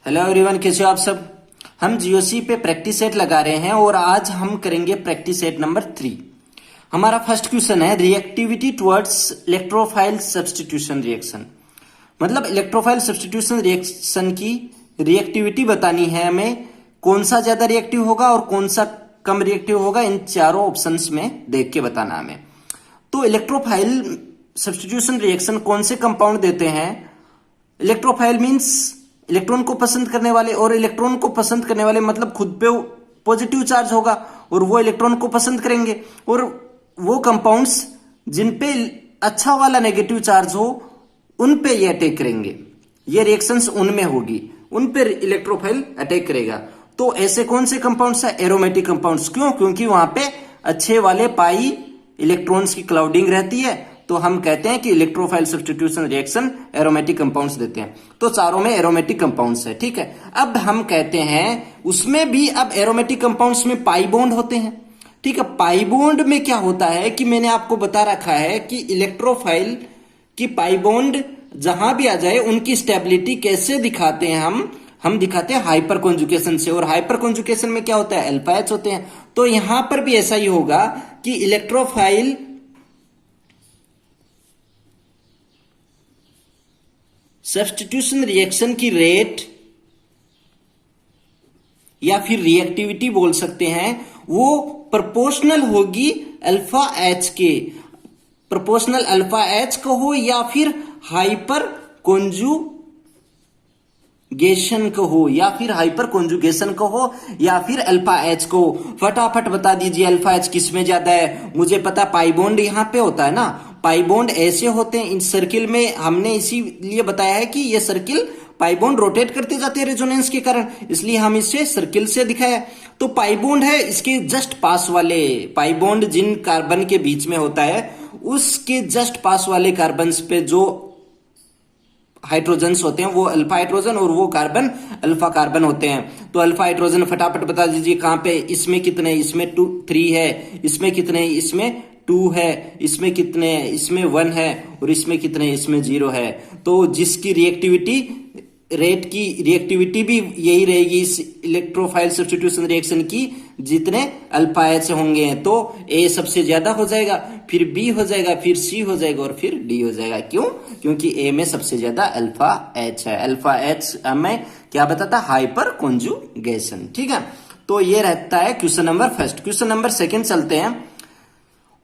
Hello everyone, कैसे हो आप सब। हम जीओसी पे प्रैक्टिस सेट लगा रहे हैं और आज हम करेंगे प्रैक्टिस सेट नंबर 3। हमारा फर्स्ट क्वेश्चन है reactivity towards electrophile substitution reaction. मतलब इलेक्ट्रोफाइल सब्स्टिट्यूशन रिएक्शन की रिएक्टिविटी बतानी है हमें, कौन सा ज्यादा रिएक्टिव होगा और कौन सा कम रिएक्टिव होगा, इन चारों ऑप्शंस में देख के बताना हमें। तो इलेक्ट्रोफाइल सब्स्टिट्यूशन रिएक्शन कौन से कंपाउंड देते हैं। इलेक्ट्रोफाइल मीन्स इलेक्ट्रॉन को पसंद करने वाले, और इलेक्ट्रॉन को पसंद करने वाले मतलब खुद पे पॉजिटिव चार्ज होगा और वो इलेक्ट्रॉन को पसंद करेंगे, और वो कंपाउंड्स जिन पे अच्छा वाला नेगेटिव चार्ज हो उन पे ये अटैक करेंगे, ये रिएक्शंस उनमें होगी, उन पे इलेक्ट्रोफाइल अटैक करेगा। तो ऐसे कौन से कंपाउंड्स है, एरोमेटिक कंपाउंड्स। क्यों? क्योंकि वहां पे अच्छे वाले पाई इलेक्ट्रॉन्स की क्लाउडिंग रहती है, तो हम कहते हैं कि electrophile substitution reaction aromatic compounds देते हैं। तो चारों में एरोमेटिक कंपाउंड्स है, ठीक है। अब हम कहते हैं उसमें भी अब एरोमेटिक कंपाउंड्स में पाई बॉन्ड होते हैं, ठीक है। पाई बॉन्ड में क्या होता है कि मैंने आपको बता रखा है कि इलेक्ट्रोफाइल की पाई बॉन्ड जहां भी आ जाए उनकी स्टेबिलिटी कैसे दिखाते हैं हम दिखाते हैं हाइपर कॉन्जुगेशन से, और हाइपर कॉन्जुगेशन में क्या होता है, अल्फा एच होते हैं। तो यहां पर भी ऐसा ही होगा कि इलेक्ट्रोफाइल सब्स्टिट्यूशन रिएक्शन की रेट या फिर रिएक्टिविटी बोल सकते हैं, वो प्रोपोर्शनल होगी अल्फा एच के। प्रोपोर्शनल अल्फा एच को हो या फिर हाइपर कॉन्जुगेशन को हो, या फिर हाइपर कॉन्जुगेशन को हो, या फिर अल्फा एच को। फटाफट बता दीजिए अल्फा एच किस में ज्यादा है। मुझे पता पाई बॉन्ड यहां पे होता है ना, पाई बॉन्ड ऐसे होते हैं इन सर्किल में, हमने इसीलिए बताया है कि ये सर्किल पाई बॉन्ड रोटेट करते जाते हैं रेजोनेंस के कारण, इसलिए हम इसे सर्किल से दिखाया। तो पाई बॉन्ड है इसके जस्ट पास वाले, पाई बॉन्ड जिन कार्बन के बीच में होता है उसके जस्ट पास वाले कार्बन्स पे जो हाइड्रोजन्स होते हैं वो अल्फा हाइड्रोजन और वो कार्बन अल्फा कार्बन होते हैं। तो अल्फा हाइड्रोजन फटाफट बता दीजिए कहां पे, इसमें कितने, इसमें 3 है, इसमें कितने, इसमें 2 है, इसमें कितने, इसमें 1 है, और इसमें कितने, इसमें 0 है। तो जिसकी रिएक्टिविटी रेट की रिएक्टिविटी भी यही रहेगी इस इलेक्ट्रोफाइल सब्स्टिट्यूशन रिएक्शन की, जितने अल्फा एच होंगे। तो ए सबसे ज्यादा हो जाएगा, फिर बी हो जाएगा, फिर सी हो जाएगा और फिर डी हो जाएगा। क्यों? क्योंकि ए में सबसे ज्यादा अल्फा एच है। अल्फा एच हमें क्या बताता, हाइपर कॉन्जुगेशन, ठीक है। तो ये रहता है question number first. Question number second चलते हैं।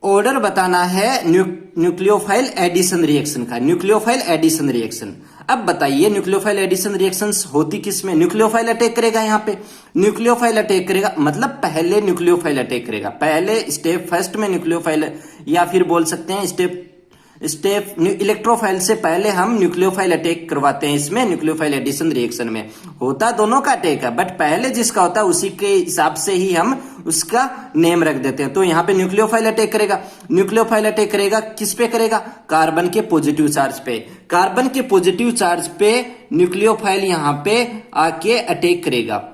ऑर्डर बताना है न्यूक्लियोफाइल एडिशन रिएक्शन का। न्यूक्लियोफाइल एडिशन रिएक्शन, अब बताइए न्यूक्लियोफाइल एडिशन रिएक्शंस होती किसमें। न्यूक्लियोफाइल अटैक करेगा, यहाँ पे न्यूक्लियोफाइल अटैक करेगा, मतलब पहले न्यूक्लियोफाइल अटैक करेगा, पहले स्टेप फर्स्ट में न्यूक्लियोफाइल, या फिर बोल सकते हैं स्टेप इलेक्ट्रोफाइल से पहले हम न्यूक्लियोफाइल अटैक करवाते हैं। इसमें न्यूक्लियोफाइल एडिशन रिएक्शन में होता दोनों का अटैक है, बट पहले जिसका होता है उसी के हिसाब से ही हम उसका नेम रख देते हैं। तो यहाँ पे न्यूक्लियोफाइल अटैक करेगा। न्यूक्लियोफाइल अटैक करेगा किस पे करेगा, कार्बन के पॉजिटिव चार्ज पे। कार्बन के पॉजिटिव चार्ज पे न्यूक्लियोफाइल यहाँ पे आके अटैक करेगा।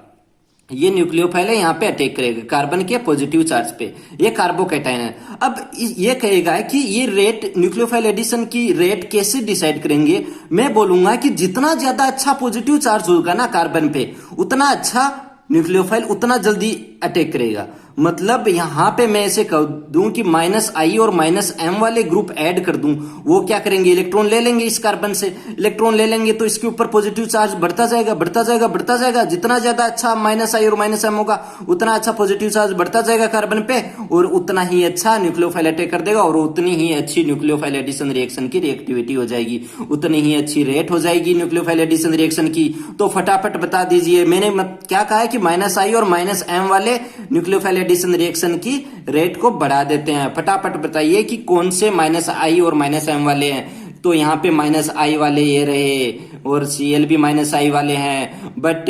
ये न्यूक्लियोफाइल है, यहाँ पे अटैक करेगा कार्बन के पॉजिटिव चार्ज पे। ये कार्बोकैटायन है। अब ये कहेगा कि ये रेट, न्यूक्लियोफाइल एडिशन की रेट कैसे डिसाइड करेंगे। मैं बोलूंगा कि जितना ज्यादा अच्छा पॉजिटिव चार्ज होगा ना कार्बन पे, उतना अच्छा न्यूक्लियोफाइल उतना जल्दी अटैक करेगा। मतलब यहां पे मैं ऐसे कह दूं कि -I और -M वाले ग्रुप ऐड कर दूं, वो क्या करेंगे, इलेक्ट्रॉन ले लेंगे इस कार्बन से, इलेक्ट्रॉन ले लेंगे तो इसके ऊपर पॉजिटिव चार्ज बढ़ता जाएगा, बढ़ता जाएगा, बढ़ता जाएगा। जितना ज्यादा अच्छा -I और -M होगा उतना अच्छा पॉजिटिव चार्ज बढ़ता जाएगा कार्बन पे, और उतना ही अच्छा न्यूक्लियोफाइल अटैक कर देगा, और उतनी ही अच्छी न्यूक्लियोफाइल एडिशन रिएक्शन की रिएक्टिविटी हो जाएगी, उतनी ही अच्छी रेट हो जाएगी न्यूक्लियोफाइल एडिशन रिएक्शन की। तो फटाफट बता दीजिए, मैंने क्या कहा है कि -I और -M वाले न्यूक्लियोफाइल एडिशन रिएक्शन की रेट को बढ़ा देते हैं। फटाफट बताइए कि कौन से -I और -M वाले हैं। तो यहाँ पे -I वाले ये रहे, और Cl भी -I वाले हैं, बट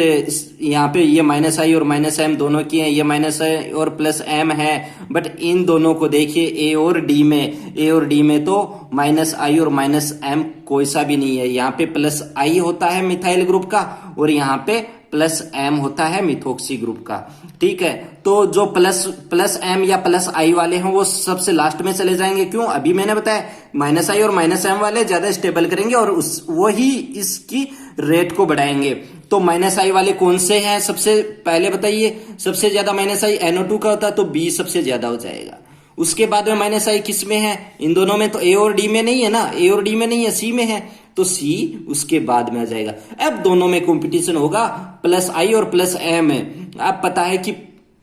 यहाँ पे ये -I और -M दोनों की हैं, ये -I और +M है, बट इन दोनों को देखिए A और D में तो -I और -M कोई सा भी नहीं है। यहाँ पे +I होता है मिथाइल ग्रुप का, और यहाँ पे +M होता है मिथोक्सी ग्रुप का, ठीक है। तो जो +M या +I वाले हैं वो सबसे लास्ट में चले जाएंगे। क्यों? अभी मैंने बताया -I और -M वाले ज्यादा स्टेबल करेंगे और वही इसकी रेट को बढ़ाएंगे। तो माइनस आई वाले कौन से हैं सबसे पहले बताइए। सबसे ज्यादा माइनस आई NO2 का होता है, तो बी सबसे ज्यादा हो जाएगा। उसके बाद में माइनस आई किस में है, इन दोनों में, तो ए और डी में नहीं है ना, ए और डी में नहीं है, सी में है, तो सी उसके बाद में आ जाएगा। अब दोनों में कंपटीशन होगा प्लस आई और प्लस एम है। अब पता है कि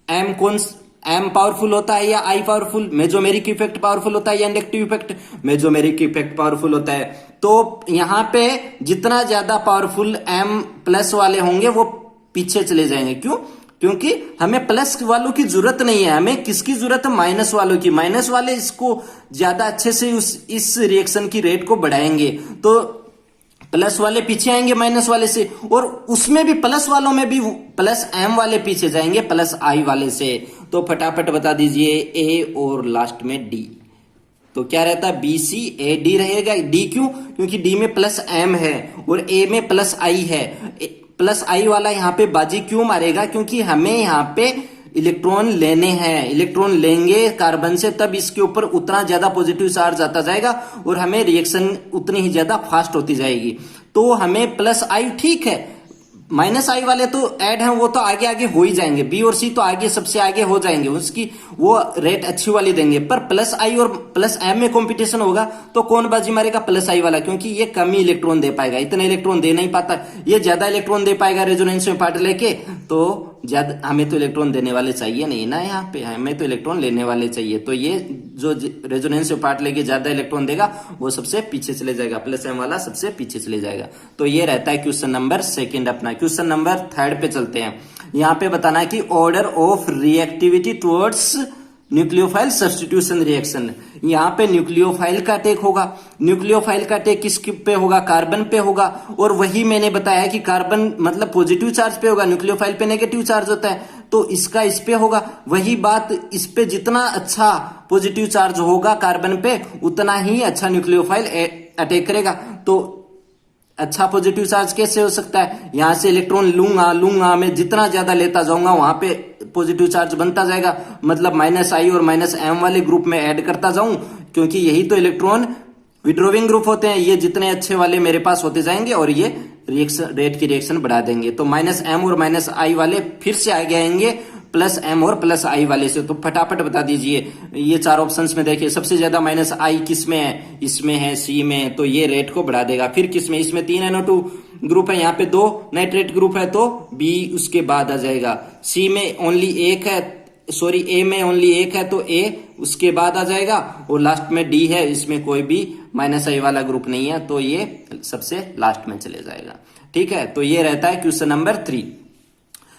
एम पावरफुल होता है या आई पावरफुल, मेजोमेरिक इफेक्ट पावरफुल होता है या inductive effect, mesomeric effect powerful होता है। तो यहां पे जितना ज्यादा पावरफुल एम प्लस वाले होंगे वो पीछे चले जाएंगे। क्यों? क्योंकि हमें प्लस वालों की जरूरत नहीं है, हमें किसकी जरूरत है, माइनस वालों की। माइनस वाले इसको ज्यादा अच्छे से इस रिएक्शन की रेट को बढ़ाएंगे, तो प्लस वाले पीछे आएंगे माइनस वाले से, और उसमें भी प्लस वालों में भी प्लस एम वाले पीछे जाएंगे प्लस आई वाले से। तो फटाफट बता दीजिए ए और लास्ट में डी। तो क्या रहता है, बी सी ए डी रहेगा। डी क्यों? क्योंकि डी में प्लस एम है और ए में प्लस आई है। प्लस आई वाला यहाँ पे बाजी क्यों मारेगा? क्योंकि हमें यहाँ पे इलेक्ट्रॉन लेने हैं, इलेक्ट्रॉन लेंगे कार्बन से, तब इसके ऊपर उतना ज्यादा पॉजिटिव चार्ज आता जाएगा और हमें रिएक्शन उतनी ही ज्यादा फास्ट होती जाएगी। तो हमें प्लस आई ठीक है, माइनस आई वाले तो ऐड हैं, वो तो आगे आगे हो ही जाएंगे, बी और सी तो आगे सबसे आगे हो जाएंगे, उसकी वो रेट अच्छी वाली देंगे। पर प्लस आई और प्लस एम में कंपटीशन होगा तो कौन बाजी मारेगा? प्लस आई वाला, क्योंकि ये कम ही इलेक्ट्रॉन दे पाएगा, इतने इलेक्ट्रॉन दे नहीं पाता, ये ज्यादा इलेक्ट्रॉन दे पाएगा रेजोनेंस में पार्ट लेके। तो ज्यादा हमें तो इलेक्ट्रॉन देने वाले चाहिए नहीं ना, यहाँ पे हमें तो इलेक्ट्रॉन लेने वाले चाहिए। तो ये जो रेजोनेंस में पार्ट लेके ज्यादा इलेक्ट्रॉन देगा वो सबसे पीछे चले जाएगा, प्लस एम वाला सबसे पीछे चले जाएगा। तो ये रहता है क्वेश्चन नंबर सेकंड अपना। क्वेश्चन नंबर थर्ड पे चलते हैं। यहाँ पे बताना है कि order of reactivity towards nucleophile substitution reaction. यहाँ पे न्यूक्लियोफाइल का अटैक होगा। न्यूक्लियोफाइल का अटैक किस पे होगा? कार्बन पे होगा। और वही मैंने बताया कि कार्बन मतलब पॉजिटिव चार्ज पे होगा, न्यूक्लियोफाइल पे नेगेटिव चार्ज होता है, तो इसका इस पे होगा। वही बात इस पे जितना अच्छा पॉजिटिव चार्ज होगा कार्बन पे उतना ही अच्छा न्यूक्लियोफाइल अटैक करेगा। तो अच्छा पॉजिटिव चार्ज कैसे हो सकता है? यहां से इलेक्ट्रॉन लूंगा मैं जितना ज्यादा लेता जाऊंगा वहां पे पॉजिटिव चार्ज बनता जाएगा, मतलब माइनस आई और माइनस एम वाले ग्रुप में ऐड करता जाऊं, क्योंकि यही तो इलेक्ट्रॉन विड्रोविंग ग्रुप होते हैं। ये जितने अच्छे वाले मेरे पास होते जाएंगे और ये रिएक्शन रेट की रिएक्शन बढ़ा देंगे। तो माइनस एम और माइनस आई वाले फिर से आगे आएंगे प्लस एम और प्लस आई वाले से। तो फटाफट बता दीजिए, ये चार ऑप्शंस में देखिए सबसे ज्यादा माइनस आई किस में है? इसमें है, सी में, तो ये रेट को बढ़ा देगा। फिर किस में? इसमें 3 NO2 ग्रुप है, यहाँ पे 2 नाइट्रेट ग्रुप है, तो बी उसके बाद आ जाएगा। सी में ओनली एक है, सॉरी ए में ओनली एक है, तो ए उसके बाद आ जाएगा। और लास्ट में डी है, इसमें कोई भी माइनस आई वाला ग्रुप नहीं है, तो ये सबसे लास्ट में चले जाएगा। ठीक है, तो ये रहता है क्वेश्चन नंबर 3।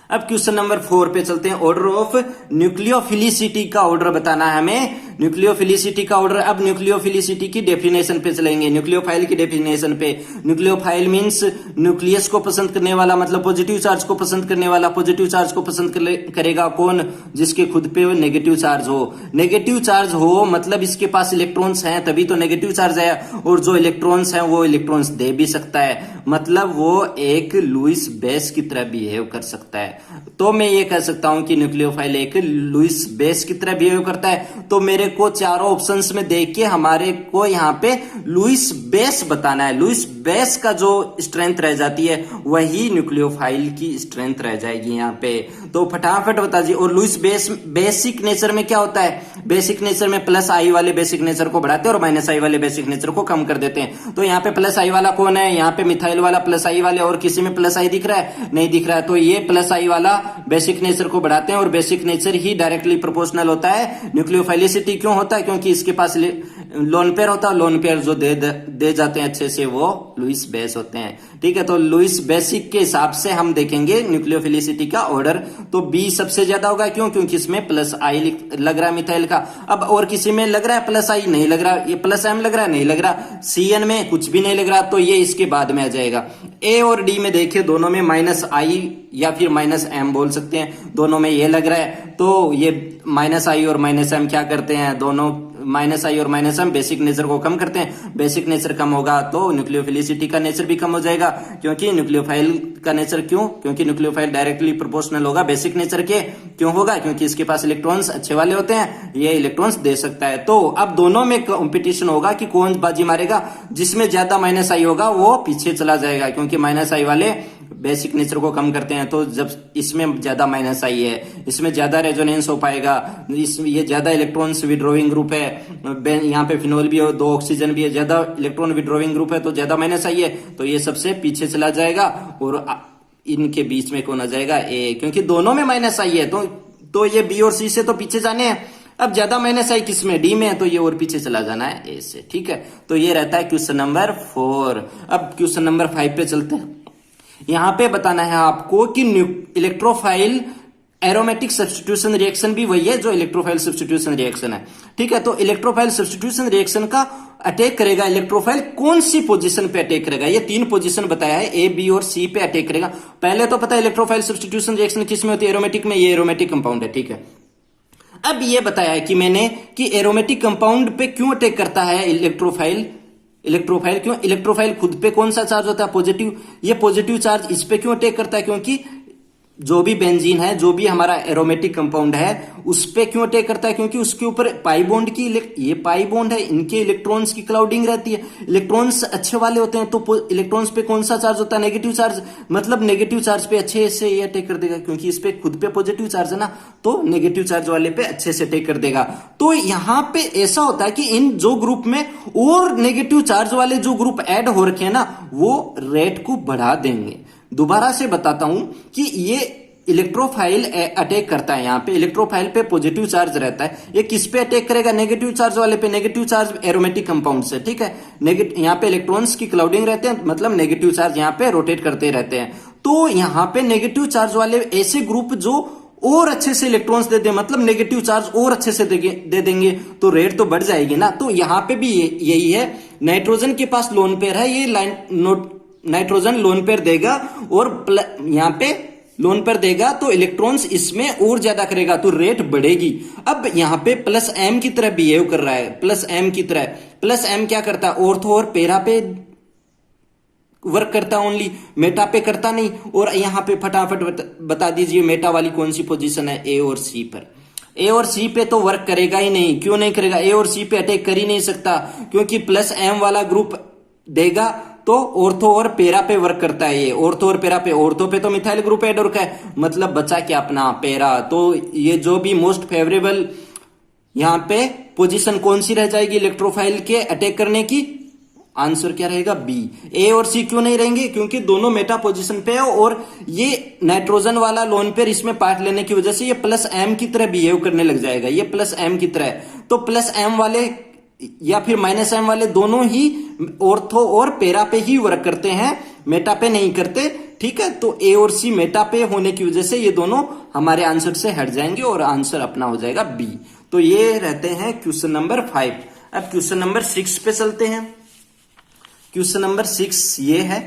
अब क्वेश्चन नंबर 4 पे चलते हैं। ऑर्डर ऑफ न्यूक्लियोफिलिसिटी का ऑर्डर बताना है हमें, न्यूक्लियोफिलिसिटी का ऑर्डर। अब न्यूक्लियोफिलिसिटी की डेफिनेशन पे चलेंगे, न्यूक्लियोफाइल की डेफिनेशन पे। न्यूक्लियोफाइल मींस न्यूक्लियस को पसंद करने वाला, मतलब पॉजिटिव चार्ज को पसंद करने वाला। पॉजिटिव चार्ज को पसंद करेगा कौन? जिसके खुद पे नेगेटिव चार्ज हो। नेगेटिव चार्ज हो मतलब इसके पास इलेक्ट्रॉन्स हैं, तभी तो नेगेटिव चार्ज है, और जो इलेक्ट्रॉन्स हैं वो इलेक्ट्रॉन्स दे भी सकता है, मतलब वो एक लुईस बेस की तरह बिहेव कर सकता है। तो मैं ये कह सकता हूं कि न्यूक्लियोफाइल एक लुईस बेस की तरह बिहेव करता है। तो मेरे को चारों ऑप्शंस में देख के हमारे को यहाँ पे लुईस बेस बताना है। लुईस बेस का जो स्ट्रेंथ रह जाती है वही न्यूक्लियोफाइल की स्ट्रेंथ रह जाएगी यहाँ पे। तो फटाफट बता दीजिए। और लुईस बेस बेसिक नेचर में क्या होता है? बेसिक नेचर में प्लस आई वाले बेसिक नेचर को बढ़ाते हैं और माइनस आई वाले बेसिक नेचर को कम कर देते हैं। तो यहाँ पे प्लस आई वाला कौन है? यहाँ पे मिथाइल वाला प्लस आई वाले, और किसी में प्लस आई दिख रहा है? नहीं दिख रहा है। तो ये प्लस आई वाला बेसिक नेचर को बढ़ाते हैं, और बेसिक नेचर ही डायरेक्टली प्रोपोर्शनल होता है न्यूक्लियोफाइलिसिटी। क्यों होता है? क्योंकि इसके पास लोन पेयर होता है, लोन पेयर जो दे जाते हैं अच्छे से वो लुईस बेस होते हैं। ठीक है, तो लुईस बेसिक के हिसाब से हम देखेंगे न्यूक्लियोफिलिसिटी का ऑर्डर। तो बी सबसे ज्यादा होगा, क्यों? क्योंकि इसमें प्लस आई लग रहा है मिथाइल का। अब और किसी में लग रहा है प्लस आई? नहीं लग रहा। ये प्लस एम लग रहा है? नहीं लग रहा। CN में कुछ भी नहीं लग रहा, तो ये इसके बाद में आ जाएगा। ए और डी में देखिए दोनों में माइनस आई या फिर माइनस एम बोल सकते हैं, दोनों में ये लग रहा है। तो ये माइनस आई और माइनस एम क्या करते हैं? दोनों माइनस आई और माइनस एम बेसिक नेचर को कम करते हैं। बेसिक नेचर कम होगा तो न्यूक्लियोफिलिसिटी का नेचर भी कम हो जाएगा, क्योंकि न्यूक्लियोफाइल का नेचर क्यों? क्योंकि न्यूक्लियोफाइल डायरेक्टली प्रोपोर्शनल होगा बेसिक नेचर के। क्यों होगा? क्योंकि इसके पास इलेक्ट्रॉन्स अच्छे वाले होते हैं, ये इलेक्ट्रॉन्स दे सकता है। तो अब दोनों में कंपटीशन होगा कि कौन बाजी मारेगा। जिसमें ज्यादा माइनस आई होगा वो पीछे चला जाएगा, क्योंकि माइनस आई वाले बेसिक नेचर को कम करते हैं, तो जब इसमें ज्यादा माइनस आई है, इसमें ज्यादा रेजोनेंस हो पाएगा, ये ज्यादा इलेक्ट्रॉन्स विड्रॉइंग ग्रुप है, यहाँ पे फिनोल भी है, 2 ऑक्सीजन भी है, ज्यादा इलेक्ट्रॉन विड्रॉइंग ग्रुप है तो ज्यादा माइनस आई है, तो ये सबसे पीछे चला जाएगा और इनके बीच में कौन आ जाएगा, ए, क्योंकि दोनों में माइनस आई है तो ये बी और सी से तो पीछे जाने हैं। अब ज्यादा माइनस आई किसमें, डी में है, तो ये और पीछे चला जाना है ए से, ठीक है। तो ये रहता है क्वेश्चन नंबर 4। अब क्वेश्चन नंबर 5 पे चलते हैं। यहां पे बताना है आपको कि इलेक्ट्रोफाइल एरोमेटिक सब्स्टिट्यूशन रिएक्शन भी वही है जो इलेक्ट्रोफाइल सब्स्टिट्यूशन रिएक्शन है, ठीक है। तो इलेक्ट्रोफाइल सब्स्टिट्यूशन रिएक्शन का अटैक करेगा इलेक्ट्रोफाइल कौन सी पोजीशन पे अटैक करेगा, ये 3 पोजीशन बताया है, ए, बी और सी पे अटैक करेगा। पहले तो पता है इलेक्ट्रोफाइल सब्स्टिट्यूशन रिएक्शन किस में होती है, एरोमेटिक में, ये एरोमेटिक कंपाउंड है, ठीक है। अब ये बताया है कि मैंने कि एरोमेटिक कंपाउंड पे क्यों अटैक करता है इलेक्ट्रोफाइल क्यों, इलेक्ट्रोफाइल खुद पे कौन सा चार्ज होता है, पॉजिटिव, ये पॉजिटिव चार्ज इस पे क्यों अटैक करता है, क्योंकि जो भी बेंजीन है, जो भी हमारा एरोमेटिक कंपाउंड है, उस पे क्यों अटैक करता है, क्योंकि उसके ऊपर पाई बॉन्ड की, ये पाई बॉन्ड है, इनके इलेक्ट्रॉन्स की क्लाउडिंग रहती है, इलेक्ट्रॉन्स अच्छे वाले होते हैं, तो इलेक्ट्रॉन्स पे कौन सा चार्ज होता है, नेगेटिव चार्ज, मतलब नेगेटिव चार्ज पे अच्छे से ये अटैक कर देगा, क्योंकि इस पे खुद पे पॉजिटिव चार्ज है ना, तो नेगेटिव चार्ज वाले पे अच्छे से अटैक कर देगा। तो यहां पे ऐसा होता है कि इन जो ग्रुप में और नेगेटिव चार्ज वाले जो ग्रुप ऐड हो रखे हैं ना, वो रेट को बढ़ा देंगे। दोबारा से बताता हूं कि ये इलेक्ट्रोफाइल अटैक करता है, यहां पे इलेक्ट्रोफाइल पे पॉजिटिव चार्ज रहता है, ये किस पे अटैक करेगा, नेगेटिव चार्ज वाले पे, नेगेटिव चार्ज एरोमेटिक कंपाउंड से, ठीक है। नेगेटिव यहां पे इलेक्ट्रॉन्स की क्लाउडिंग रहते हैं, मतलब नेगेटिव चार्ज यहां पे रोटेट करते रहते हैं। तो यहां पे नेगेटिव चार्ज वाले ऐसे ग्रुप जो और अच्छे से इलेक्ट्रॉन्स दे दे, मतलब नेगेटिव चार्ज और अच्छे से दे देंगे, तो रेट तो बढ़ जाएगी ना। तो यहां पे भी यही है, नाइट्रोजन के पास लोन पेयर है, ये नाइट्रोजन लोन पेयर देगा और यहां पे लोन पेयर देगा, तो इलेक्ट्रॉन्स इसमें और ज्यादा करेगा, तो रेट बढ़ेगी। अब यहां पे प्लस एम की तरह बिहेव कर रहा है, प्लस एम की तरह, प्लस एम क्या करता है, ऑर्थो और पेरा पे वर्क करता है ओनली, मेटा पे करता नहीं। और यहां पे फटाफट बता दीजिए मेटा वाली कौन सी पोजीशन है, ए और सी पर। ए और सी पे तो वर्क करेगा ही नहीं, क्यों नहीं करेगा, ए और सी पे अटैक कर ही नहीं सकता, क्योंकि प्लस एम वाला ग्रुप देगा तो ऑर्थो और पेरा पे वर्क करता है। ये ऑर्थो और पेरा पे, ऑर्थो पे तो मिथाइल ग्रुप ऐड हो रखा है, मतलब बचा क्या अपना पेरा। तो ये जो भी मोस्ट फेवरेबल यहां पे पोजीशन कौन सी रह जाएगी इलेक्ट्रोफाइल के अटैक करने की, आंसर क्या रहेगा, बी। ए और सी क्यों नहीं रहेंगे, क्योंकि दोनों मेटा पोजीशन पे है और ये नाइट्रोजन वाला लोन पेयर इसमें पार्ट लेने की वजह से ये प्लस एम की तरह बिहेव करने लग जाएगा, ये प्लस एम की तरह। तो प्लस एम वाले या फिर माइनस एम वाले दोनों ही ऑर्थो और पेरा पे ही वर्क करते हैं, मेटा पे नहीं करते, ठीक है। तो ए और सी मेटा पे होने की वजह से ये दोनों हमारे आंसर से हट जाएंगे और आंसर अपना हो जाएगा बी। तो ये रहते हैं क्वेश्चन नंबर 5। अब क्वेश्चन नंबर 6 पे चलते हैं। क्वेश्चन नंबर 6 ये है,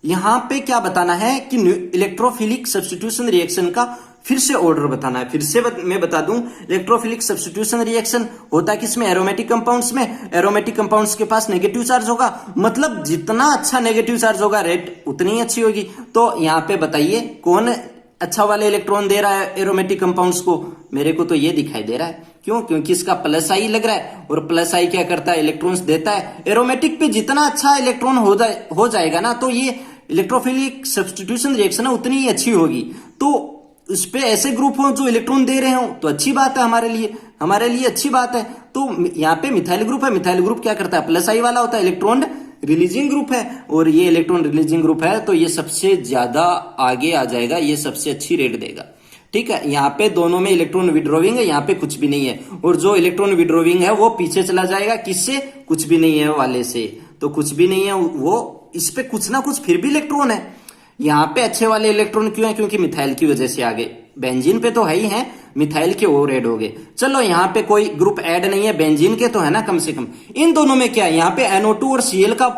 यहां पे क्या बताना है कि इलेक्ट्रोफिलिक सब्स्टिट्यूशन रिएक्शन का फिर से ऑर्डर बताना है। फिर से मैं बता दूं, इलेक्ट्रोफिलिक सब्स्टिट्यूशन रिएक्शन होता है किसमें, एरोमेटिक कंपाउंड्स में। एरोमेटिक कंपाउंड्स के पास नेगेटिव चार्ज होगा, मतलब जितना अच्छा नेगेटिव चार्ज होगा रेट उतनी ही अच्छी होगी। तो यहां पे बताइए कौन अच्छा वाले इलेक्ट्रॉन दे रहा है एरोमेटिक कंपाउंड्स को, मेरे को तो ये दिखाई दे रहा है। क्यों, क्योंकि इसका प्लस आई लग रहा है और प्लस आई क्या करता है, इलेक्ट्रॉन्स देता है। एरोमेटिक पे जितना अच्छा इलेक्ट्रॉन हो जाएगा ना, तो ये इलेक्ट्रोफिलिक सब्स्टिट्यूशन रिएक्शन है उतनी ही अच्छी होगी। तो उस पे ऐसे ग्रुप हो जो इलेक्ट्रॉन दे रहे हो तो अच्छी बात है, हमारे लिए अच्छी बात है। तो यहाँ पे मिथाइल ग्रुप है, मिथाइल ग्रुप क्या करता है, प्लस आई वाला होता है, इलेक्ट्रॉन रिलीजिंग ग्रुप है, और ये इलेक्ट्रॉन रिलीजिंग ग्रुप है, तो ये सबसे ज्यादा आगे आ जाएगा, ये सबसे अच्छी रेट देगा, ठीक है। यहाँ पे दोनों में इलेक्ट्रॉन विड्रॉविंग है, यहाँ पे कुछ भी नहीं है, और जो इलेक्ट्रॉन विड्रॉविंग है वो पीछे चला जाएगा किससे, कुछ भी नहीं है वाले से। तो कुछ भी नहीं है वो, इस पे कुछ ना कुछ फिर भी इलेक्ट्रॉन है। यहाँ पे अच्छे वाले इलेक्ट्रॉन क्यों है, क्योंकि मिथाइल की वजह से आगे, बेंजीन पे तो है ही है, मिथाइल के और ऐड हो गए। चलो यहाँ पे कोई ग्रुप ऐड नहीं है, बेंजीन के तो है ना कम से कम। इन दोनों में क्या है, यहाँ पे NO2 और Cl का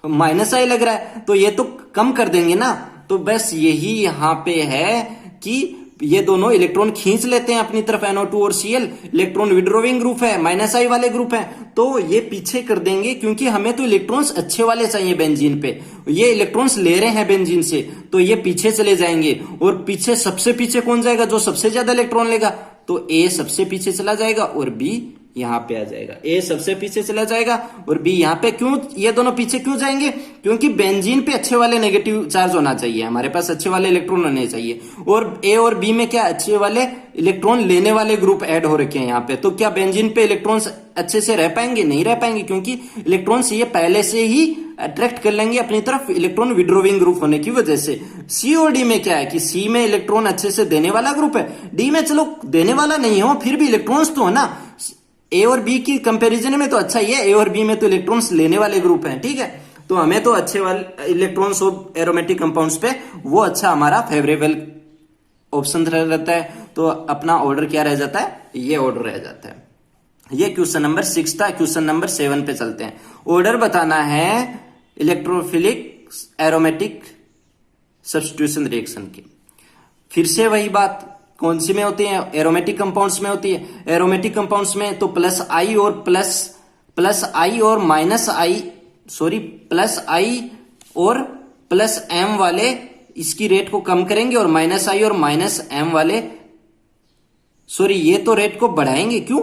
माइनस आई लग रहा है, तो ये तो कम कर देंगे ना। तो बस यही यहाँ पे है कि ये दोनों इलेक्ट्रॉन खींच लेते हैं अपनी तरफ, NO2 और Cl। इलेक्ट्रॉन विड्रॉविंग ग्रुप है, माइनस आई वाले ग्रुप है, तो ये पीछे कर देंगे, क्योंकि हमें तो इलेक्ट्रॉन्स अच्छे वाले चाहिए बेंजीन पे। ये इलेक्ट्रॉन्स ले रहे हैं बेंजीन से, तो ये पीछे चले जाएंगे। और पीछे सबसे पीछे कौन जाएगा, जो सबसे ज्यादा इलेक्ट्रॉन लेगा, तो ए सबसे पीछे चला जाएगा और बी यहाँ पे आ जाएगा। ए सबसे पीछे चला जाएगा और बी यहाँ पे। क्यों ये दोनों पीछे क्यों जाएंगे? क्योंकि बेंजीन पे अच्छे वाले नेगेटिव चार्ज होना चाहिए, हमारे पास अच्छे वाले इलेक्ट्रॉन होने चाहिए, और ए और बी में क्या अच्छे वाले इलेक्ट्रॉन लेने वाले ग्रुप ऐड हो रखे हैं यहाँ पे। तो क्या बेंजीन पे इलेक्ट्रॉन्स अच्छे से रह पाएंगे? नहीं रह पाएंगे, क्योंकि इलेक्ट्रॉन्स ये पहले से ही अट्रैक्ट कर लेंगे अपनी तरफ इलेक्ट्रॉन विड्रोविंग ग्रुप होने की वजह से। सी और डी में क्या है कि सी में इलेक्ट्रॉन अच्छे से देने वाला ग्रुप है, डी में चलो देने वाला नहीं हो फिर भी इलेक्ट्रॉन्स तो हो ना। ए और बी की कंपैरिजन में तो अच्छा ही है, ए और बी में तो इलेक्ट्रॉन्स लेने वाले ग्रुप हैं, ठीक है। तो हमें तो अच्छे वाले इलेक्ट्रॉन्स ऑफ एरोमेटिक कंपाउंड्स पे वो अच्छा हमारा फेवरेबल ऑप्शन रहता है। तो अपना ऑर्डर क्या रह जाता है? ये ऑर्डर रह जाता है। ये क्वेश्चन नंबर 6 था। क्वेश्चन नंबर 7 पे चलते हैं। ऑर्डर बताना है इलेक्ट्रोफिलिक एरोमेटिक सब्स्टिट्यूशन रिएक्शन की। फिर से वही बात, कौन सी में होती है? एरोमेटिक कंपाउंड्स में होती है। एरोमेटिक कंपाउंड्स में तो प्लस आई और माइनस आई, सॉरी प्लस आई और प्लस एम वाले इसकी रेट को कम करेंगे, और माइनस आई और माइनस एम वाले, सॉरी ये तो रेट को बढ़ाएंगे। क्यों?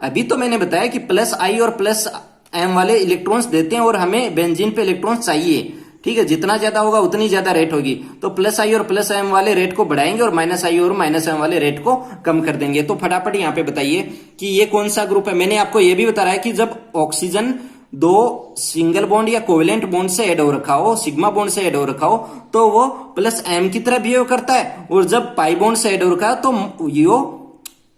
अभी तो मैंने बताया कि प्लस आई और प्लस एम वाले इलेक्ट्रॉन्स देते हैं और हमें बेंजीन पे इलेक्ट्रॉन्स चाहिए, ठीक है। जितना ज्यादा होगा उतनी ज्यादा रेट होगी। तो प्लस आई और प्लस एम वाले रेट को बढ़ाएंगे और माइनस आई और माइनस एम वाले रेट को कम कर देंगे। तो फटाफट यहाँ पे बताइए कि ये कौन सा ग्रुप है। मैंने आपको ये भी बताया कि जब ऑक्सीजन दो सिंगल बॉन्ड या कोवेलेंट बॉन्ड से ऐड हो रखा हो, सिग्मा बॉन्ड से ऐड हो रखा हो, तो वो प्लस एम की तरह बिहेव करता है, और जब पाई बॉन्ड से ऐड हो रखा है तो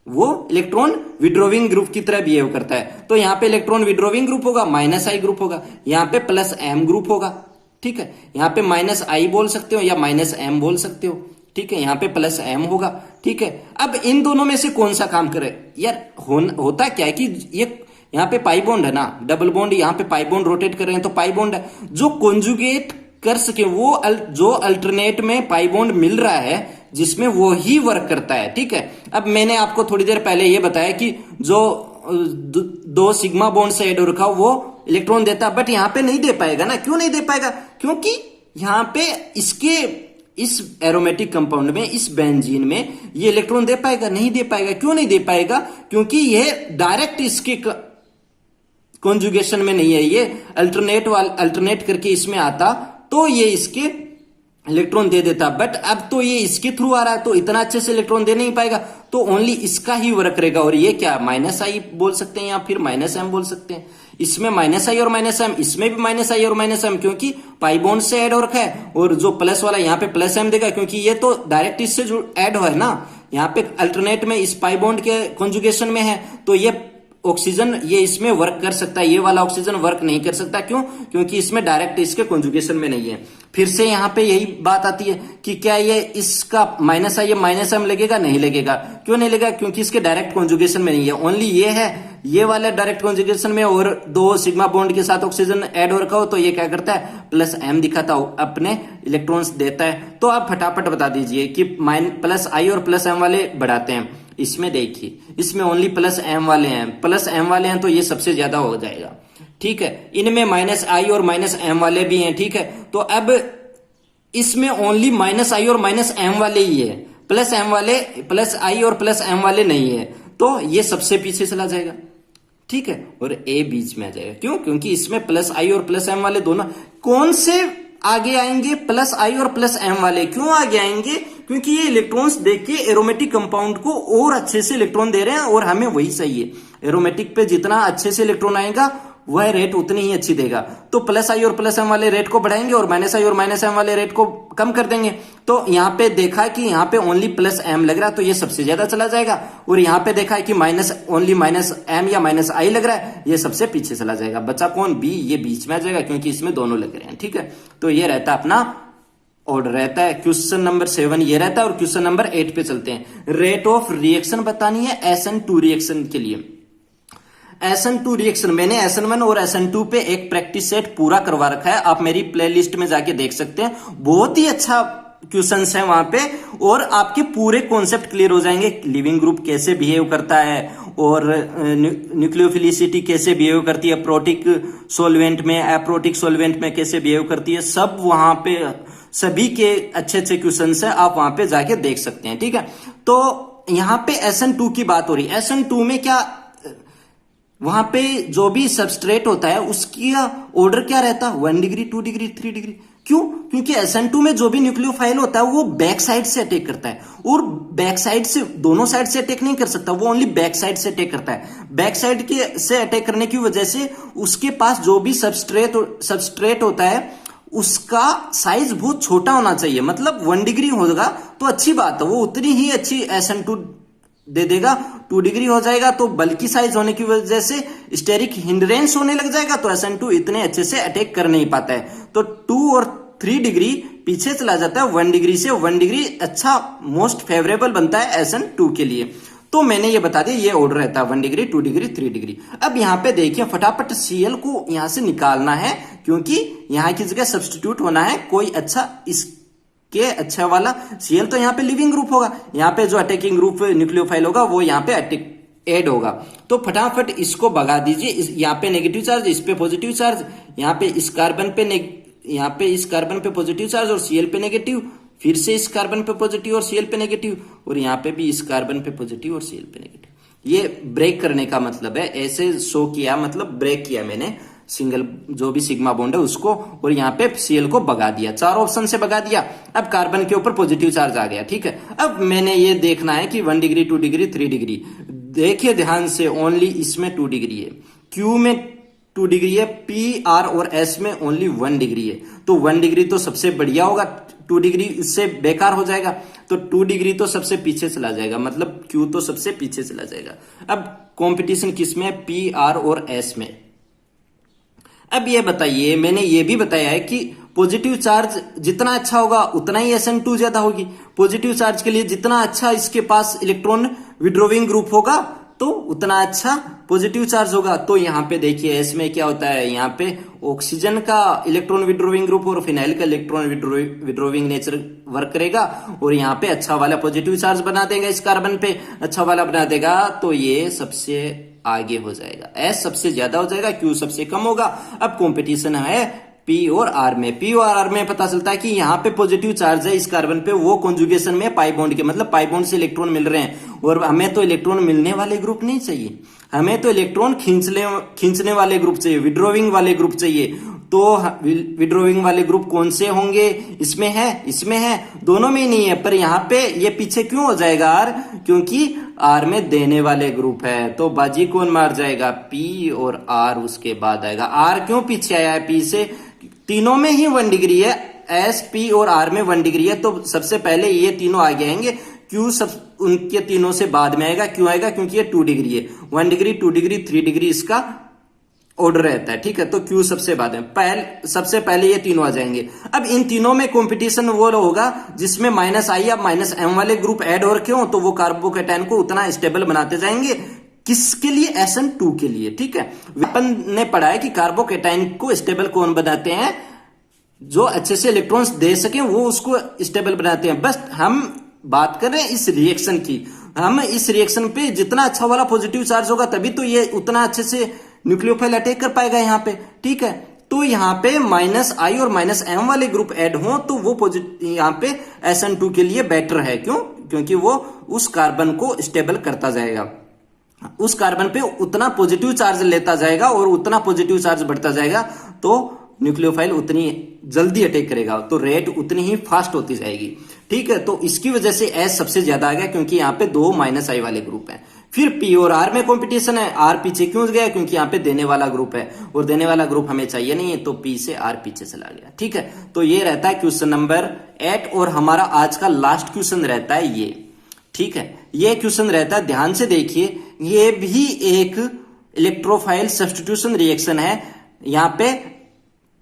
वो इलेक्ट्रॉन विड्रोविंग ग्रुप की तरह बिहेव करता है। तो यहाँ पे इलेक्ट्रॉन विड्रोविंग ग्रुप होगा, माइनस आई ग्रुप होगा, यहाँ पे प्लस एम ग्रुप होगा, ठीक है। यहाँ पे माइनस आई बोल सकते हो या माइनस एम बोल सकते हो, ठीक है। यहाँ पे प्लस एम होगा, ठीक है। अब इन दोनों में से कौन सा काम करे यार? होता क्या है कि ये यहाँ पे पाई बॉन्ड है ना, डबल बॉन्ड, यहाँ पे पाई बॉन्ड रोटेट कर रहे हैं तो पाई बॉन्ड है। जो कॉन्जुगेट कर सके वो जो अल्टरनेट में पाई बॉन्ड मिल रहा है जिसमें वो ही वर्क करता है, ठीक है। अब मैंने आपको थोड़ी देर पहले ये बताया कि जो दो सिग्मा बॉन्ड से ऐड हो रखा वो इलेक्ट्रॉन देता, बट यहाँ पे नहीं दे पाएगा ना। क्यों नहीं दे पाएगा? क्योंकि यहाँ पे इस एरोमेटिक कंपाउंड में, इस बेंजीन में ये इलेक्ट्रॉन दे पाएगा? नहीं दे पाएगा। क्यों नहीं दे पाएगा? क्योंकि ये डायरेक्ट इसके कॉन्जुगेशन में नहीं है, ये अल्टरनेट करके इसमें आता तो ये इसके इलेक्ट्रॉन दे देता, बट अब तो ये इसके थ्रू आ रहा है तो इतना अच्छे से इलेक्ट्रॉन दे नहीं पाएगा, तो ओनली इसका ही वर्क करेगा। और ये क्या माइनस आई बोल सकते हैं या फिर माइनस एम बोल सकते हैं। इसमें माइनस आई और माइनस एम, इसमें भी माइनस आई और माइनस एम, क्योंकि पाई बॉन्ड से ऐड हो रखा है। और जो प्लस वाला यहाँ पे प्लस एम देगा, क्योंकि ये तो डायरेक्ट इससे जो ऐड हो है ना, यहाँ पे अल्टरनेट में इस पाई बॉन्ड के कॉन्जुगेशन में है, तो ये ऑक्सीजन ये इसमें वर्क कर सकता है, ये वाला ऑक्सीजन वर्क नहीं कर सकता। क्यों? क्योंकि इसमें डायरेक्ट इसके कॉन्जुगेशन में नहीं है। फिर से यहाँ पे यही बात आती है कि क्या ये इसका माइनस आई माइनस एम लगेगा? नहीं लगेगा। क्यों नहीं लगेगा? क्योंकि इसके डायरेक्ट कॉन्जुगेशन में नहीं है। ओनली ये है, ये वाला डायरेक्ट कॉन्जुगेशन में, और दो सिग्मा बॉन्ड के साथ ऑक्सीजन ऐड हो रखा हो तो ये क्या करता है? प्लस एम दिखाता हो, अपने इलेक्ट्रॉन्स देता है। तो आप फटाफट बता दीजिए कि प्लस आई और प्लस एम वाले बढ़ाते हैं। इसमें देखिए, इसमें ओनली प्लस एम वाले हैं, प्लस एम वाले हैं तो ये सबसे ज्यादा हो जाएगा, ठीक है। इनमें माइनस आई और माइनस एम वाले भी हैं, ठीक है। तो अब इसमें ओनली माइनस आई और माइनस एम वाले ही है, प्लस एम वाले, प्लस आई और प्लस एम वाले नहीं है, तो ये सबसे पीछे चला जाएगा, ठीक है। और ए बीच में आ जाएगा। क्यों? क्योंकि इसमें प्लस आई और प्लस एम वाले दोनों कौन से आगे आएंगे? प्लस आई और प्लस एम वाले। क्यों आगे आएंगे? क्योंकि ये इलेक्ट्रॉन्स देख के एरोमेटिक कंपाउंड को और अच्छे से इलेक्ट्रॉन दे रहे हैं, और हमें वही चाहिए। एरोमेटिक पे जितना अच्छे से इलेक्ट्रॉन आएगा वह रेट उतनी ही अच्छी देगा। तो प्लस आई और प्लस एम वाले रेट को बढ़ाएंगे और माइनस आई और माइनस एम वाले रेट को कम कर देंगे। तो यहाँ पे देखा कि यहाँ पे ओनली प्लस एम लग रहा है तो ये सबसे ज्यादा चला जाएगा, और यहाँ पे देखा है कि ओनली माइनस एम या माइनस आई लग रहा है, ये सबसे पीछे चला जाएगा। बचा कौन? बी, ये बीच में आ जाएगा क्योंकि इसमें दोनों लग रहे हैं, ठीक है। तो ये रहता है अपना ऑर्डर रहता है। क्वेश्चन नंबर 7 ये रहता है, और क्वेश्चन नंबर 8 पे चलते हैं। रेट ऑफ रिएक्शन बतानी है SN2 रिएक्शन के लिए। SN2 रिएक्शन, मैंने SN1 और SN2 पे एक प्रैक्टिस सेट पूरा करवा रखा है, आप मेरी प्लेलिस्ट में जाके देख सकते हैं। बहुत ही अच्छा क्वेश्चंस है वहां पे, और आपके पूरे कॉन्सेप्ट क्लियर हो जाएंगे। लिविंग ग्रुप कैसे बिहेव करता है, और न्यूक्लियोफिलिसिटी कैसे बिहेव करती है प्रोटिक सॉल्वेंट में, एप्रोटिक सॉल्वेंट में कैसे बिहेव करती है, सब वहां पे सभी के अच्छे अच्छे क्वेश्चंस है, आप वहां पे जाके देख सकते हैं, ठीक है। तो यहाँ पे SN2 की बात हो रही है। SN2 में क्या वहां पे जो भी सबस्ट्रेट होता है उसकी ऑर्डर क्या रहता है, 1 डिग्री, 2 डिग्री, 3 डिग्री। क्यों? क्योंकि SN2 में जो भी न्यूक्लियोफाइल होता है वो बैक साइड से अटैक करता है, और बैक साइड से, दोनों साइड से अटैक नहीं कर सकता, वो ओनली बैक साइड से अटैक करता है। बैक साइड के से अटैक करने की वजह से उसके पास जो भी सबस्ट्रेट होता है उसका साइज बहुत छोटा होना चाहिए, मतलब 1 डिग्री होगा तो अच्छी बात है, वो उतनी ही अच्छी SN2 दे देगा। 2 डिग्री हो जाएगा तो बल्कि साइज होने की वजह से स्टेरिक हिंड्रेंस होने लग जाएगा, तो SN2 इतने अच्छे से अटैक कर नहीं पाता है। तो 2 और 3 डिग्री पीछे चला जाता है 1 डिग्री से। 1 डिग्री अच्छा मोस्ट फेवरेबल बनता है SN2 के लिए। तो मैंने ये बता दिया, ये ऑर्डर रहता है 1 डिग्री, 2 डिग्री, 3 डिग्री। अब यहाँ पे देखिए फटाफट Cl को यहां से निकालना है, क्योंकि यहां की जगह सब्स्टिट्यूट होना है कोई अच्छा के अच्छा वाला। Cl तो यहाँ पे लिविंग ग्रुप होगा, यहाँ पे जो अटैकिंग ग्रुप न्यूक्लियोफाइल होगा वो यहाँ पे ऐड होगा। तो फटाफट इसको भगा दीजिए, यहाँ पे नेगेटिव चार्ज, इस पे पॉजिटिव चार्ज, यहाँ पे इस कार्बन पे यहाँ पे इस कार्बन पे पॉजिटिव चार्ज और Cl पे नेगेटिव, फिर से इस कार्बन पे पॉजिटिव और Cl पे नेगेटिव, और यहाँ पे भी इस कार्बन पे पॉजिटिव और Cl पे नेगेटिव। ये ब्रेक करने का मतलब है, ऐसे शो किया मतलब ब्रेक किया मैंने सिंगल जो भी सिग्मा बॉन्ड है उसको, और यहाँ पे Cl को भगा दिया, 4 ऑप्शन से भगा दिया। अब कार्बन के ऊपर पॉजिटिव चार्ज आ गया, ठीक है। अब मैंने ये देखना है कि 1 डिग्री, 2 डिग्री, 3 डिग्री। देखिए ध्यान से, ओनली इसमें 2 डिग्री है, Q में 2 डिग्री है, P, R और S में ओनली 1 डिग्री है। तो 1 डिग्री तो सबसे बढ़िया होगा, 2 डिग्री इससे बेकार हो जाएगा, तो 2 डिग्री तो सबसे पीछे चला जाएगा, मतलब Q तो सबसे पीछे चला जाएगा। अब कंपटीशन किस में? P, R और S में। अब ये बताइए, मैंने ये भी बताया है कि पॉजिटिव चार्ज जितना अच्छा होगा उतना ही SN2 ज्यादा होगी। पॉजिटिव चार्ज के लिए जितना अच्छा इसके पास इलेक्ट्रॉन विड्रोविंग ग्रुप होगा तो उतना अच्छा पॉजिटिव चार्ज होगा। तो यहाँ पे देखिए S में क्या होता है, यहाँ पे ऑक्सीजन का इलेक्ट्रॉन विड्रोविंग ग्रुप और फिनाइल का इलेक्ट्रॉन विड्रोविंग नेचर वर्क करेगा, और यहाँ पे अच्छा वाला पॉजिटिव चार्ज बना देगा, इस कार्बन पे अच्छा वाला बना देगा, तो ये सबसे आगे हो जाएगा, S सबसे ज्यादा हो जाएगा, Q सबसे कम होगा। अब कंपटीशन है P और R में। P और R में पता चलता है कि यहाँ पे पॉजिटिव चार्ज है इस कार्बन पे, वो कॉन्जुगेशन में पाई बॉन्ड के, मतलब पाई बॉन्ड से इलेक्ट्रॉन मिल रहे हैं, और हमें तो इलेक्ट्रॉन मिलने वाले ग्रुप नहीं चाहिए, हमें तो इलेक्ट्रॉन खींचने वाले ग्रुप चाहिए, विड्रोविंग वाले ग्रुप चाहिए। तो विड्रोविंग वाले ग्रुप कौन से होंगे? इसमें है, इसमें है, दोनों में नहीं है, पर यहाँ पे ये पीछे क्यों हो जाएगा R? क्योंकि R में देने वाले ग्रुप है, तो बाजी कौन मार जाएगा? P और R उसके बाद आएगा। R क्यों पीछे आया है P से? तीनों में ही 1 डिग्री है, S, P और R में 1 डिग्री है, तो सबसे पहले ये तीनों आगे आएंगे, Q सब उनके तीनों से बाद में आएगा। क्यों आएगा? क्योंकि ये 2 डिग्री है, 1 डिग्री, 2 डिग्री, 3 डिग्री इसका ऑर्डर रहता है, ठीक है। तो Q सबसे बाद में, सबसे पहले ये तीनों आ जाएंगे। अब इन तीनों में कंपटीशन वो होगा जिसमें -I या -M वाले ग्रुप ऐड हो रखे हो, तो वो कार्बोकेटाइन को उतना स्टेबल बनाते जाएंगे। किसके लिए? SN2 के लिए, ठीक है। अपन ने पढ़ा है कि कार्बोकेटाइन को स्टेबल कौन बनाते हैं? जो अच्छे से इलेक्ट्रॉन्स दे सके वो उसको स्टेबल बनाते हैं। बस हम बात कर रहे हैं इस रिएक्शन की, हम इस रिएक्शन पे जितना अच्छा वाला पॉजिटिव चार्ज होगा तभी तो ये उतना अच्छे से न्यूक्लियोफाइल अटैक कर पाएगा यहाँ पे, ठीक है। तो यहाँ पे -I और -M वाले ग्रुप ऐड हो तो वो पॉजिटिव यहाँ पे SN2 के लिए बेटर है। क्यों? क्योंकि वो उस कार्बन को स्टेबल करता जाएगा, उस कार्बन पे उतना पॉजिटिव चार्ज लेता जाएगा, और उतना पॉजिटिव चार्ज बढ़ता जाएगा तो न्यूक्लियोफाइल उतनी जल्दी अटैक करेगा, तो रेट उतनी ही फास्ट होती जाएगी, ठीक है। तो इसकी वजह से S सबसे ज्यादा आ गया, क्योंकि यहाँ पे 2 -I वाले ग्रुप हैं। फिर P और R में कंपटीशन है। R पीछे क्यों गया? क्योंकि यहाँ पे देने वाला ग्रुप है, और देने वाला ग्रुप हमें चाहिए नहीं है, तो P से R पीछे चला गया, ठीक है। तो ये रहता है क्वेश्चन नंबर 8, और हमारा आज का लास्ट क्वेश्चन रहता है ये, ठीक है। ये क्वेश्चन रहता है, ध्यान से देखिए, ये भी एक इलेक्ट्रोफाइल सब्स्टिट्यूशन रिएक्शन है। यहाँ पे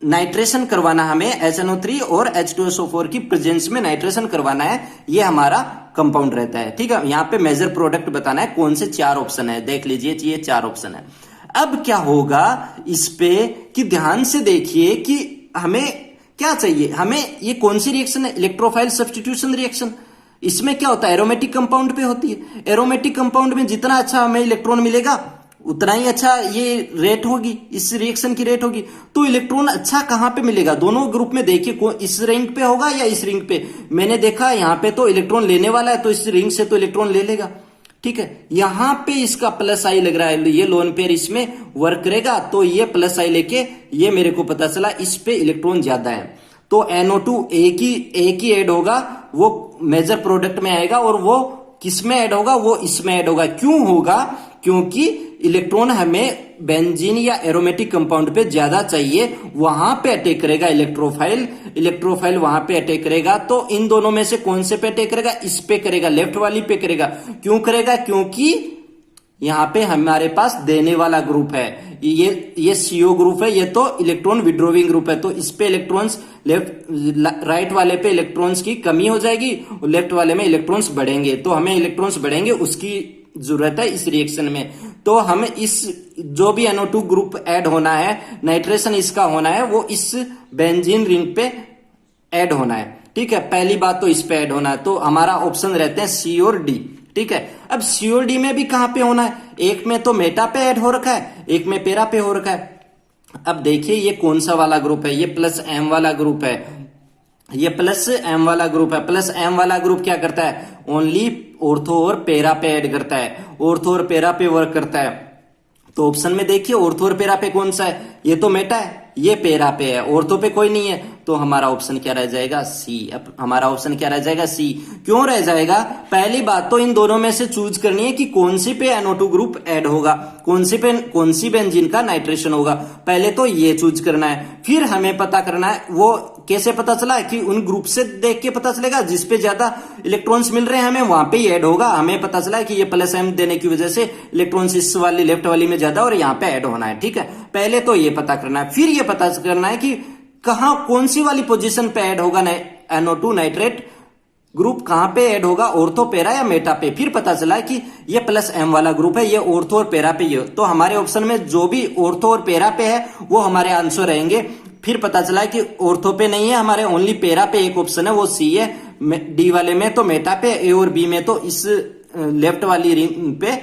नाइट्रेशन करवाना हमें, HNO3 और H2SO4 की प्रेजेंस में नाइट्रेशन करवाना है, ये हमारा कंपाउंड रहता है, ठीक है। यहाँ पे मेजर प्रोडक्ट बताना है, कौन से 4 ऑप्शन है, देख लीजिए, ये 4 ऑप्शन है। अब क्या होगा इस पे कि ध्यान से देखिए कि हमें क्या चाहिए, हमें ये कौन सी रिएक्शन है? Electrophile substitution reaction. इसमें क्या होता है? एरोमेटिक कंपाउंड पे होती है। एरोमेटिक कंपाउंड में जितना अच्छा हमें इलेक्ट्रॉन मिलेगा उतना ही अच्छा ये रेट होगी, इस रिएक्शन की रेट होगी। तो इलेक्ट्रॉन अच्छा कहां पे मिलेगा? दोनों ग्रुप में देखिए, इस रिंग पे होगा या इस रिंग पे। मैंने देखा यहाँ पे तो इलेक्ट्रॉन लेने वाला है, तो इस रिंग से तो इलेक्ट्रॉन ले लेगा, ठीक है, यहां पे इसका प्लस आई लग रहा है, ये लोन पेयर इसमें वर्क करेगा, तो ये प्लस आई लेके ये मेरे को पता चला इस पे इलेक्ट्रॉन ज्यादा है, तो NO2 एक ही ऐड होगा, वो मेजर प्रोडक्ट में आएगा, और वो किस में ऐड होगा, वो इसमें ऐड होगा। क्यों होगा, क्योंकि इलेक्ट्रॉन हमें बेंजीन या एरोमेटिक कंपाउंड पे ज्यादा चाहिए, वहां पे अटैक करेगा इलेक्ट्रोफाइल वहां पे अटैक करेगा। तो इन दोनों में से कौन से पे अटैक करेगा, इस पे करेगा, लेफ्ट वाली पे करेगा। क्यों करेगा, क्योंकि यहां पे हमारे पास देने वाला ग्रुप है, ये CO ग्रुप है, ये तो इलेक्ट्रॉन विड्रॉविंग ग्रुप है, तो इस पे इलेक्ट्रॉन्स राइट वाले पे इलेक्ट्रॉन्स की कमी हो जाएगी, लेफ्ट वाले में इलेक्ट्रॉन्स बढ़ेंगे, तो हमें इलेक्ट्रॉन्स बढ़ेंगे उसकी जरूरत है इस रिएक्शन में। तो हमें इस जो भी NO2 ग्रुप ऐड होना है, नाइट्रेशन इसका होना है, वो इस बेंजीन रिंग पे ऐड होना है। ठीक है, पहली बात तो इस पे ऐड होना है, तो हमारा ऑप्शन रहते हैं C और D। ठीक है, अब C और D में भी कहां पे होना है, एक में तो मेटा पे ऐड हो रखा है, एक में पेरा पे हो रखा है। अब देखिए ये कौन सा वाला ग्रुप है, ये +M वाला ग्रुप है, ये +M वाला ग्रुप है। +M वाला ग्रुप क्या करता है, ओनली ऑर्थो और पेरा पे ऐड करता है, ऑर्थो और पेरा पे वर्क करता है। तो ऑप्शन में देखिए ऑर्थो और पेरा पे कौन सा है, ये तो मेटा है, ये पेरा पे है, ऑर्थो पे कोई नहीं है, तो हमारा ऑप्शन क्या रह जाएगा, C। अब हमारा ऑप्शन क्या रह जाएगा, C। क्यों रह जाएगा, पहली बात तो इन दोनों में से चूज करनी है कि कौन सी पे NO2 ग्रुप ऐड होगा, कौन सी बेंजीन का नाइट्रेशन होगा, पहले तो ये चूज करना है। फिर हमें पता करना है, वो कैसे पता चला कि उन ग्रुप से देख के पता चलेगा, जिसपे ज्यादा इलेक्ट्रॉन्स मिल रहे हैं हमें वहां पे ही ऐड होगा। हमें पता चला है कि ये +M देने की वजह से इलेक्ट्रॉन्स इस वाली लेफ्ट वाली में ज्यादा और यहाँ पे ऐड होना है। ठीक है, पहले तो ये पता करना है, फिर ये पता करना है कि कहां कौन सी वाली पोजीशन पे ऐड होगा NO2 नाइट्रेट ग्रुप, कहां पे ऐड होगा, ऑर्थो पेरा या मेटा पे। फिर पता चला कि ये +M वाला ग्रुप है, ये ऑर्थो और पेरा पे ही है, तो हमारे ऑप्शन में जो भी ऑर्थो और पेरा पे है वो हमारे आंसर रहेंगे। फिर पता चला कि ऑर्थो पे नहीं है, हमारे ओनली पेरा पे एक ऑप्शन है, वो C है। D वाले में तो मेटा पे, A और B में तो इस लेफ्ट वाली रिंग पे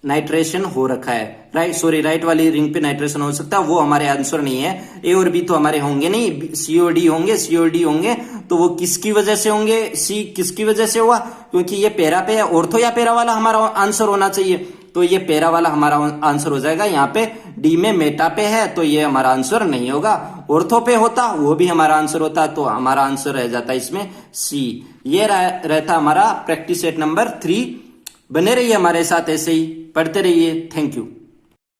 नाइट्रेशन हो रखा है, राइट वाली रिंग पे नाइट्रेशन हो सकता है, वो हमारे आंसर नहीं है। A और B तो हमारे होंगे नहीं, C और D होंगे, तो वो किसकी वजह से होंगे, C किसकी वजह से हुआ, क्योंकि ये पेरा पे है, ऑर्थो या पेरा वाला हमारा आंसर होना चाहिए, तो ये पेरा वाला हमारा आंसर हो जाएगा। यहाँ पे D में मेटा पे है, तो ये हमारा आंसर नहीं होगा। ऑर्थो पे होता वो भी हमारा आंसर होता, तो हमारा आंसर रह जाता इसमें C। ये रहता हमारा प्रैक्टिस सेट नंबर 3। बने रहिए हमारे साथ, ऐसे ही पढ़ते रहिए। Thank you.